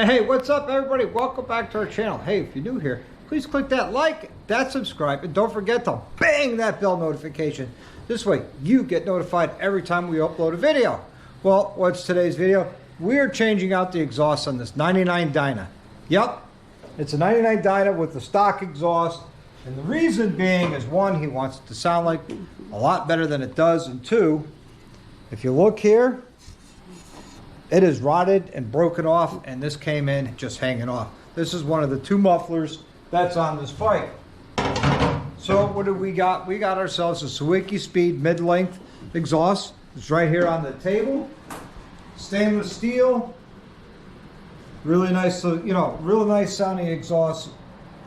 Hey, what's up everybody? Welcome back to our channel. Hey, if you're new here, please click that like, that subscribe, and don't forget to bang that bell notification. This way you get notified every time we upload a video. Well, what's today's video? We're changing out the exhaust on this 99 Dyna. Yep, it's a 99 Dyna with the stock exhaust. And the reason being is, one, he wants it to sound like a lot better than it does. And two, if you look here, it is rotted and broken off, and this came in just hanging off. This is one of the two mufflers that's on this bike. So what did we got? We got ourselves a Sawicki Speed mid-length exhaust. It's right here on the table. Stainless steel. Really nice, really nice sounding exhaust.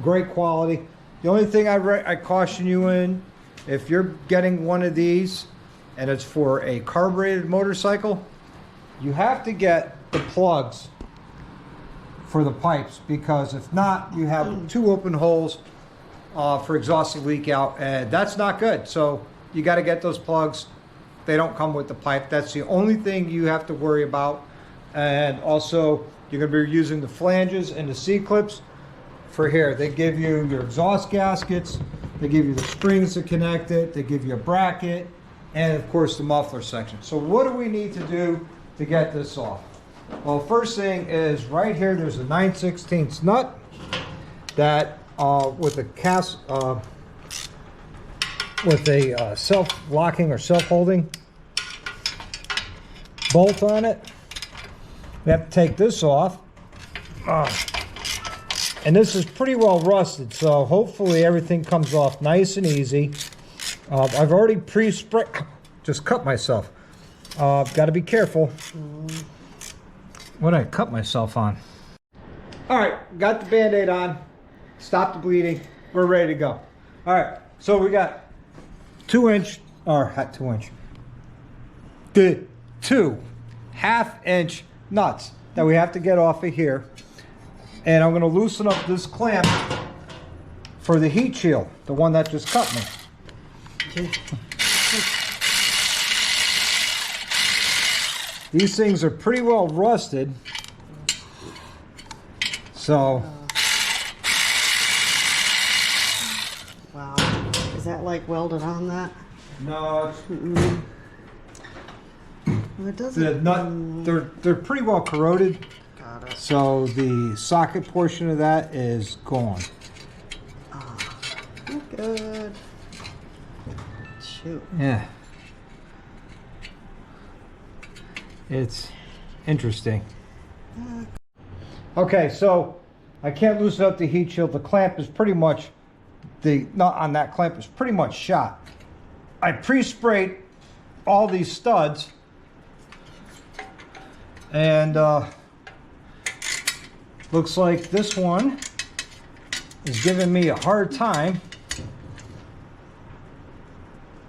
Great quality. The only thing I caution you in, if you're getting one of these and it's for a carbureted motorcycle, you have to get the plugs for the pipes, because if not, you have two open holes for exhaust to leak out, and that's not good. So you got to get those plugs. They don't come with the pipe. That's the only thing you have to worry about. And also, you're going to be using the flanges and the C-clips for here. They give you your exhaust gaskets, they give you the springs to connect it, they give you a bracket, and of course the muffler section. So what do we need to do to get this off? Well, first thing is right here, there's a 9/16 nut that with a self-locking or self-holding bolt on it. We have to take this off. And this is pretty well rusted, so hopefully everything comes off nice and easy. I've already pre-sprayed, just cut myself. Got to be careful. What did I cut myself on? All right, got the Band-Aid on. Stop the bleeding. We're ready to go. All right, so we got 2-inch, or not 2-inch, the 2 1/2-inch nuts that we have to get off of here. And I'm going to loosen up this clamp for the heat shield, the one that just cut me. These things are pretty well rusted. So. Wow. Is that like welded on that? No. It's, well, it doesn't. The nut, they're pretty well corroded. Got it. So the socket portion of that is gone. Oh, good. Shoot. Yeah. It's interesting. Okay, so I can't loosen up the heat shield. The clamp is pretty much, the nut on that clamp is pretty much shot. I pre-sprayed all these studs, and looks like this one is giving me a hard time.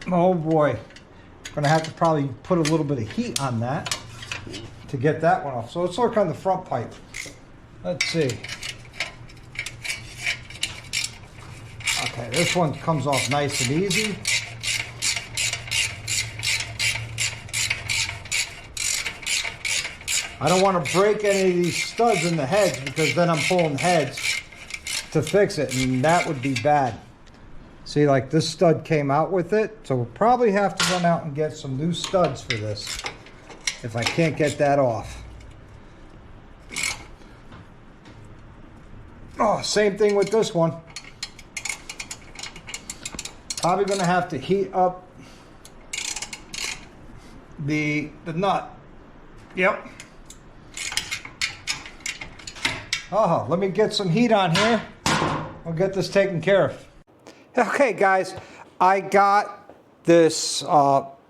Oh boy, gonna have to probably put a little bit of heat on that to get that one off. So let's work on the front pipe. Let's see. Okay, this one comes off nice and easy. I don't want to break any of these studs in the heads, because then I'm pulling heads to fix it, and that would be bad. See, like this stud came out with it, so we'll probably have to run out and get some new studs for this if I can't get that off. Oh, same thing with this one. Probably going to have to heat up the nut. Yep. Oh, let me get some heat on here. We'll get this taken care of. Okay, guys, I got this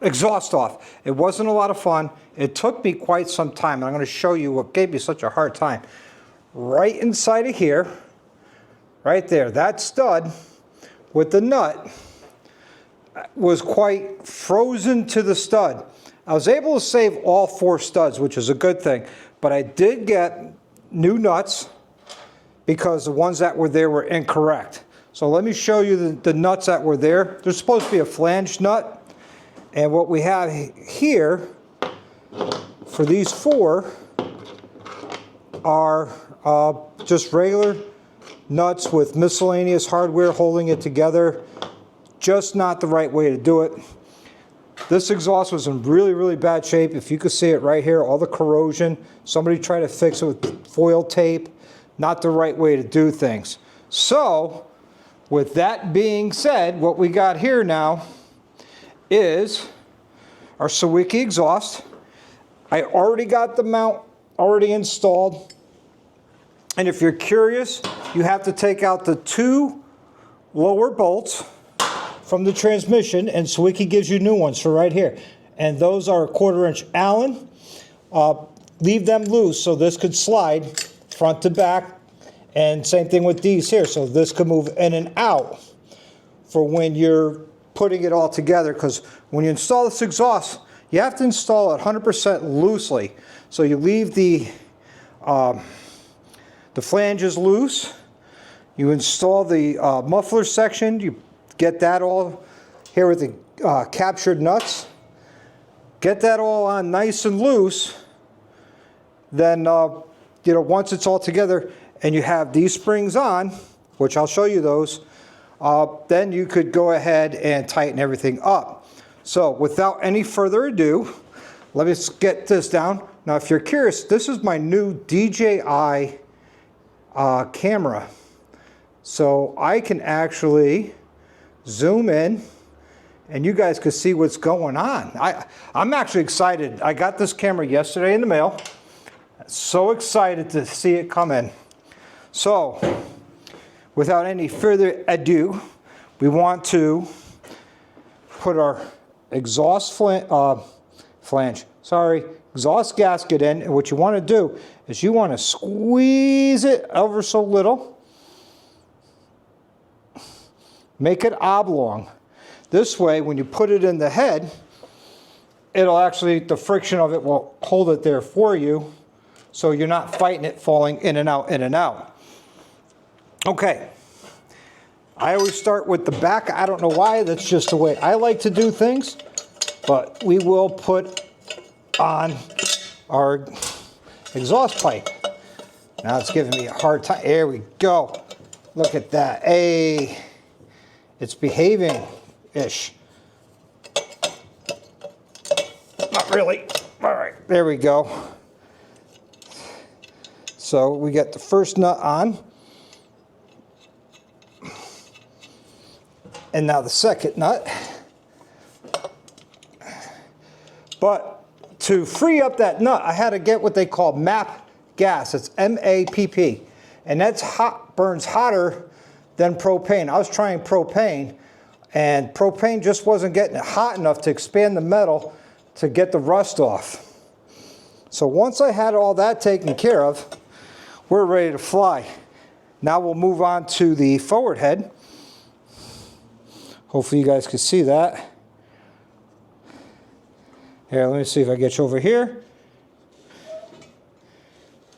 exhaust off. It wasn't a lot of fun. It took me quite some time, and I'm going to show you what gave me such a hard time. Right inside of here, right there, that stud with the nut was quite frozen to the stud. I was able to save all 4 studs, which is a good thing, but I did get new nuts because the ones that were there were incorrect. So let me show you the nuts that were there. There's supposed to be a flange nut, and what we have here for these 4 are just regular nuts with miscellaneous hardware holding it together. Just not the right way to do it. This exhaust was in really, really bad shape. If you could see it right here, all the corrosion. Somebody tried to fix it with foil tape. Not the right way to do things. So, with that being said, what we got here now is our Sawicki exhaust. I already got the mount already installed. And if you're curious, you have to take out the 2 lower bolts from the transmission, and Sawicki gives you new ones for right here. And those are a 1/4 inch Allen. Leave them loose so this could slide front to back. And same thing with these here. So this could move in and out for when you're putting it all together. Because when you install this exhaust, you have to install it 100% loosely. So you leave the flanges loose. You install the muffler section. You get that all here with the captured nuts. Get that all on nice and loose. Then, you know, once it's all together and you have these springs on, which I'll show you those, then you could go ahead and tighten everything up. So without any further ado, let me get this down. Now, if you're curious, this is my new DJI camera. So I can actually zoom in and you guys can see what's going on. I'm actually excited. I got this camera yesterday in the mail. So excited to see it come in. So, without any further ado, we want to put our exhaust exhaust gasket in. And what you want to do is you want to squeeze it ever so little. Make it oblong. This way, when you put it in the head, it'll actually, the friction of it will hold it there for you. So you're not fighting it falling in and out, in and out. Okay. I always start with the back. I don't know why. That's just the way I like to do things. But we will put on our exhaust pipe. Now it's giving me a hard time. There we go. Look at that. Hey, it's behaving-ish. Not really. All right, there we go. So we got the first nut on. And now the second nut. But to free up that nut, I had to get what they call MAP gas. It's MAPP. And that's hot, burns hotter than propane. I was trying propane, and propane just wasn't getting it hot enough to expand the metal to get the rust off. So once I had all that taken care of, we're ready to fly. Now we'll move on to the forward head. Hopefully you guys can see that. Here, let me see if I get you over here.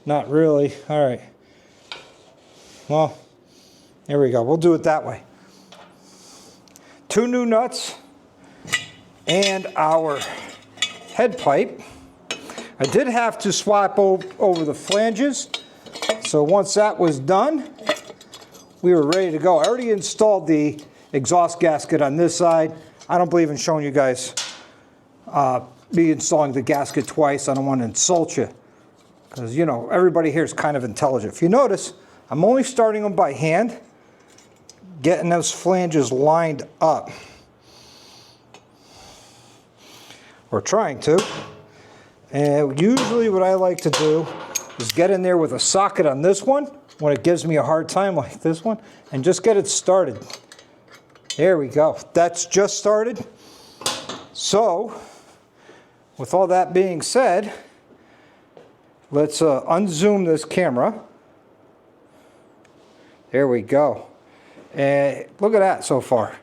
Not really. All right. Well, there we go. We'll do it that way. 2 new nuts and our head pipe. I did have to swap over the flanges. So once that was done, we were ready to go. I already installed the exhaust gasket on this side. I don't believe in showing you guys me installing the gasket twice. I don't want to insult you, because, you know, everybody here is kind of intelligent. If you notice, I'm only starting them by hand, getting those flanges lined up, or trying to. And usually what I like to do is get in there with a socket on this one when it gives me a hard time like this one, and just get it started. There we go. That's just started. So, with all that being said, let's unzoom this camera. There we go. And look at that so far.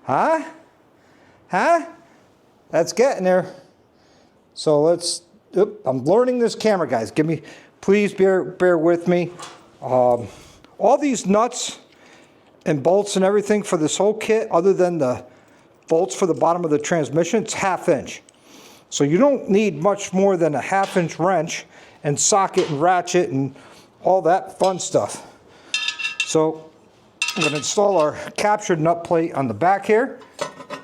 Huh? Huh? That's getting there. So let's, I'm learning this camera, guys. Please bear with me. All these nuts and bolts and everything for this whole kit, other than the bolts for the bottom of the transmission, it's 1/2 inch. So you don't need much more than a 1/2 inch wrench, and socket and ratchet and all that fun stuff. So I'm going to install our captured nut plate on the back here.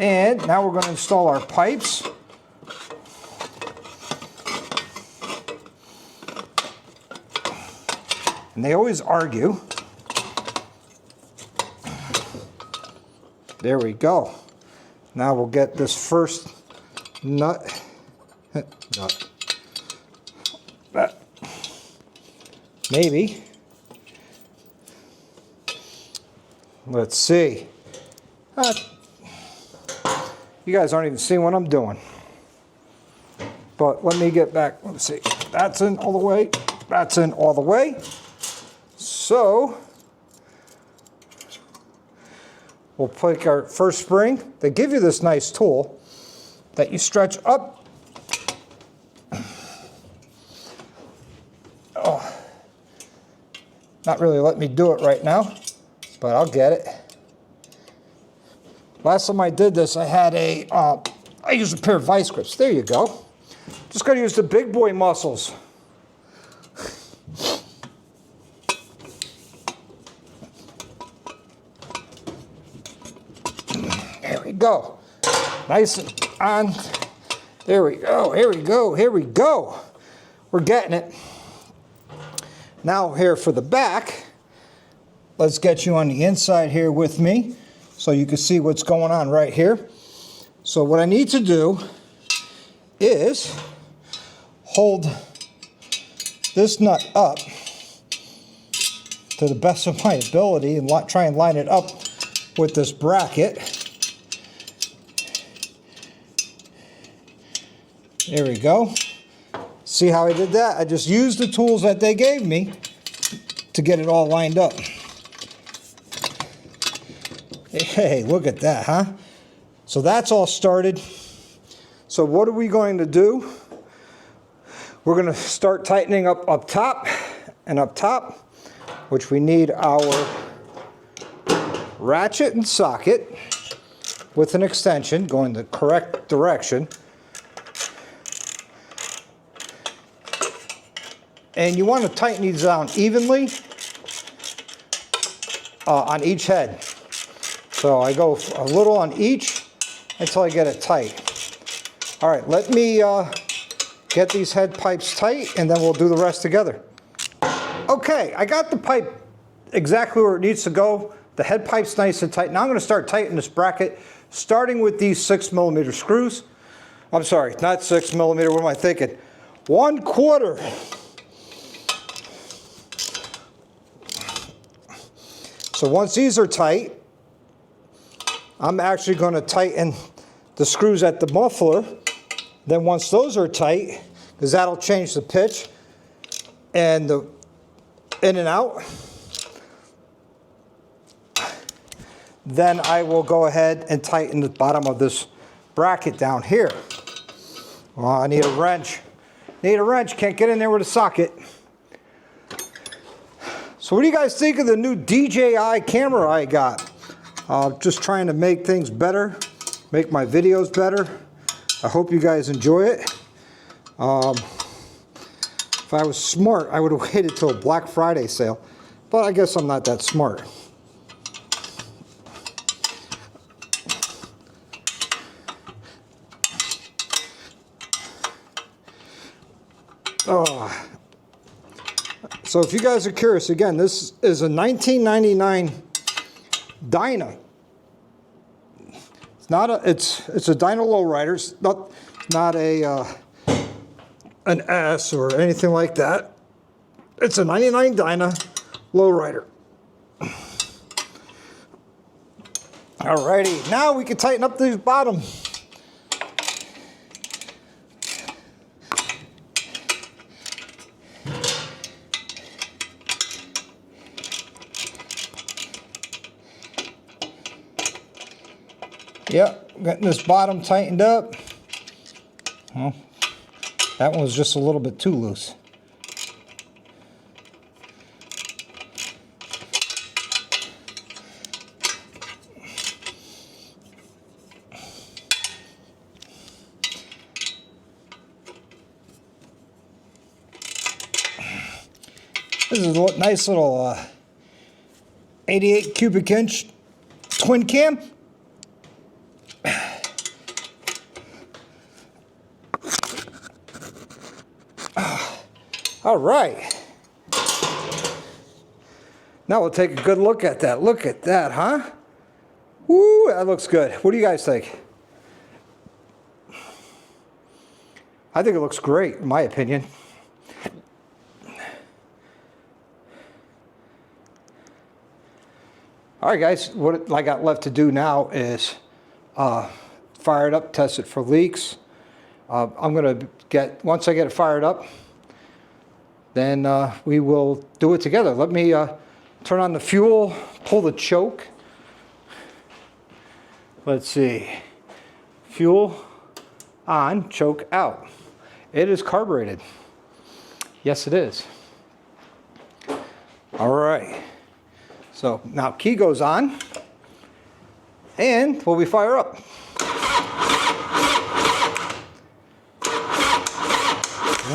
And now we're going to install our pipes. And they always argue. There we go. Now we'll get this first nut. Maybe. Let's see. You guys aren't even seeing what I'm doing. But let me get back. Let's see. That's in all the way. That's in all the way. So we'll take our first spring. They give you this nice tool that you stretch up. Oh, not really letting me do it right now, but I'll get it. Last time I did this, I had I used a pair of vice grips. There you go. Just got to use the big boy muscles. There we go. Nice and on. There we go. Here we go. Here we go. We're getting it. Now here for the back, let's get you on the inside here with me so you can see what's going on right here. So what I need to do is hold this nut up to the best of my ability and try and line it up with this bracket. There we go. See how I did that? I just used the tools that they gave me to get it all lined up. Hey, look at that, huh? So that's all started. So what are we going to do? We're going to start tightening up top and up top, which we need our ratchet and socket with an extension going the correct direction. And you want to tighten these down evenly on each head. So I go a little on each until I get it tight. All right, let me get these head pipes tight and then we'll do the rest together. Okay, I got the pipe exactly where it needs to go. The head pipe's nice and tight. Now I'm going to start tightening this bracket, starting with these 6mm screws. I'm sorry, not 6mm, what am I thinking? 1/4. So once these are tight, I'm actually going to tighten the screws at the muffler. Then once those are tight, because that'll change the pitch and the in and out, then I will go ahead and tighten the bottom of this bracket down here. Well, I need a wrench. Need a wrench, can't get in there with a socket. So what do you guys think of the new DJI camera I got? Just trying to make things better, make my videos better. I hope you guys enjoy it. If I was smart, I would have waited till a Black Friday sale, but I guess I'm not that smart. Oh. So if you guys are curious, again, this is a 1999 Dyna. It's not a it's a Dyna lowrider. It's not a an S or anything like that. It's a 99 Dyna lowrider. Alrighty, now we can tighten up these bottom. Yep, getting this bottom tightened up. Well, that one was just a little bit too loose. This is a nice little 88 cubic inch twin cam. All right. Now we'll take a good look at that. Look at that, huh? Woo, that looks good. What do you guys think? I think it looks great, in my opinion. All right, guys, what I got left to do now is fire it up, test it for leaks. I'm gonna once I get it fired up, then we will do it together. Let me turn on the fuel, pull the choke. Let's see, fuel on, choke out. It is carbureted. Yes, it is. All right. So now key goes on, and we fire up.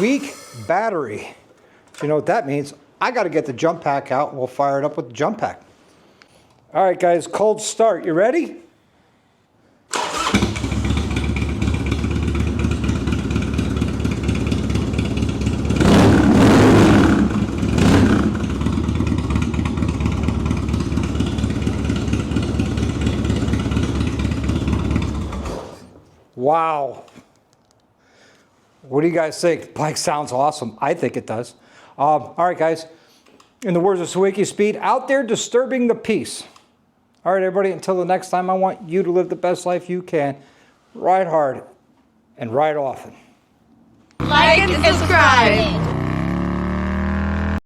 Weak battery. You know what that means? I got to get the jump pack out. We'll fire it up with the jump pack. All right, guys, cold start. You ready? Wow. What do you guys think? Bike sounds awesome. I think it does. All right, guys. In the words of Sawicki Speed, out there disturbing the peace. All right, everybody. Until the next time, I want you to live the best life you can. Ride hard and ride often. Like and subscribe.